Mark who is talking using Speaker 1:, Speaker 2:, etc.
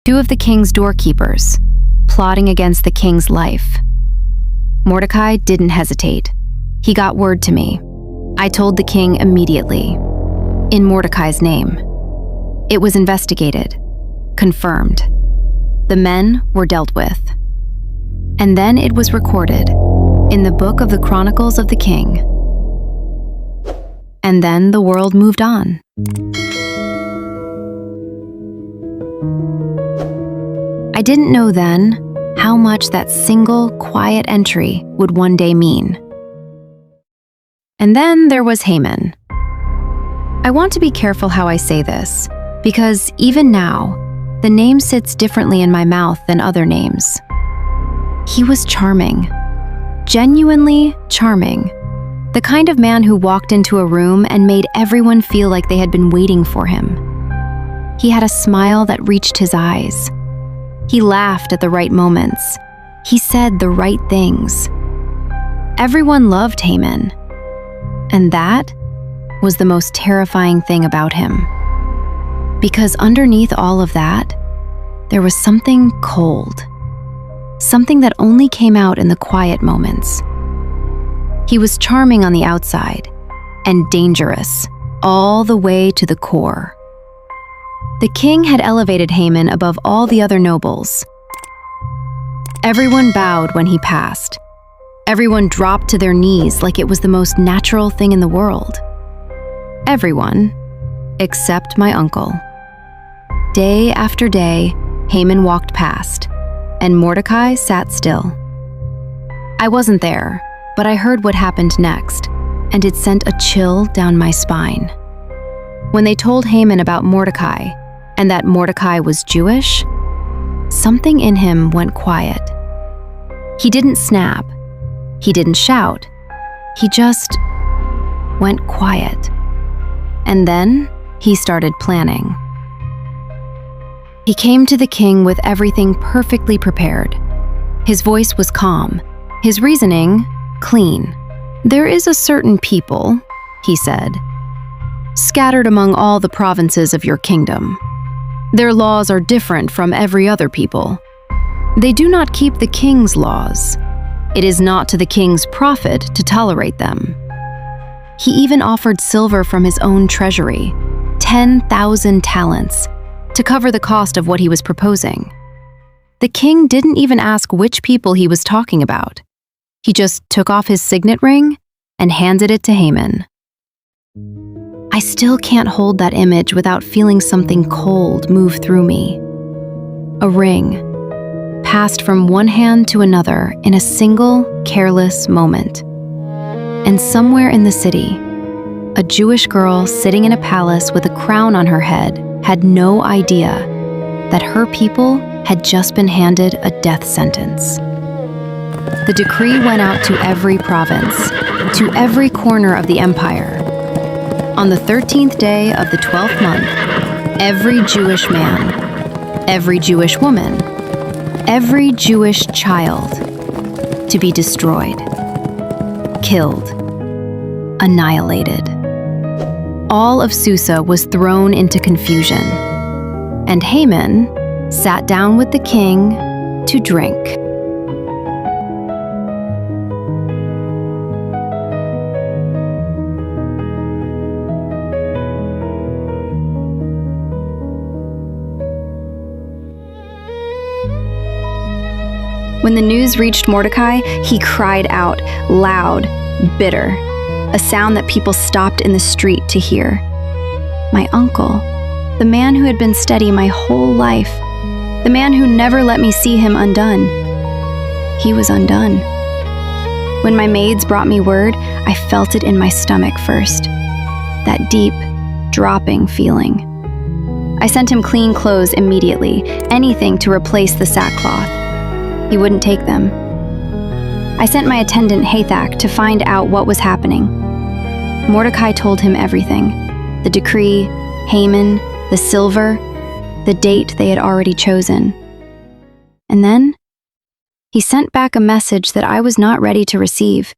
Speaker 1: two of the king's doorkeepers, plotting against the king's life. Mordecai didn't hesitate. He got word to me. I told the king immediately, in Mordecai's name. It was investigated, confirmed. The men were dealt with. And then it was recorded in the book of the Chronicles of the King. And then the world moved on. I didn't know then how much that single, quiet entry would one day mean. And then there was Haman. I want to be careful how I say this, because even now, the name sits differently in my mouth than other names. He was charming, genuinely charming, the kind of man who walked into a room and made everyone feel like they had been waiting for him. He had a smile that reached his eyes. He laughed at the right moments. He said the right things. Everyone loved Haman. And that was the most terrifying thing about him. Because underneath all of that, there was something cold. Something that only came out in the quiet moments. He was charming on the outside and dangerous all the way to the core. The king had elevated Haman above all the other nobles. Everyone bowed when he passed. Everyone dropped to their knees like it was the most natural thing in the world. Everyone, except my uncle. Day after day, Haman walked past, and Mordecai sat still. I wasn't there, but I heard what happened next, and it sent a chill down my spine. When they told Haman about Mordecai, and that Mordecai was Jewish, something in him went quiet. He didn't snap. He didn't shout. He just went quiet. And then he started planning. He came to the king with everything perfectly prepared. His voice was calm, his reasoning clean. "There is a certain people," he said, "scattered among all the provinces of your kingdom. Their laws are different from every other people. They do not keep the king's laws. It is not to the king's profit to tolerate them." He even offered silver from his own treasury, 10,000 talents, to cover the cost of what he was proposing. The king didn't even ask which people he was talking about. He just took off his signet ring and handed it to Haman. I still can't hold that image without feeling something cold move through me. A ring, passed from one hand to another in a single, careless moment. And somewhere in the city, a Jewish girl sitting in a palace with a crown on her head had no idea that her people had just been handed a death sentence. The decree went out to every province, to every corner of the empire. On the 13th day of the 12th month, every Jewish man, every Jewish woman, every Jewish child to be destroyed, killed, annihilated. All of Susa was thrown into confusion, and Haman sat down with the king to drink. When the news reached Mordecai, he cried out, loud, bitter, a sound that people stopped in the street to hear. My uncle, the man who had been steady my whole life, the man who never let me see him undone. He was undone. When my maids brought me word, I felt it in my stomach first. That deep, dropping feeling. I sent him clean clothes immediately, anything to replace the sackcloth. He wouldn't take them. I sent my attendant Hathach to find out what was happening. Mordecai told him everything. The decree, Haman, the silver, the date they had already chosen. And then, he sent back a message that I was not ready to receive.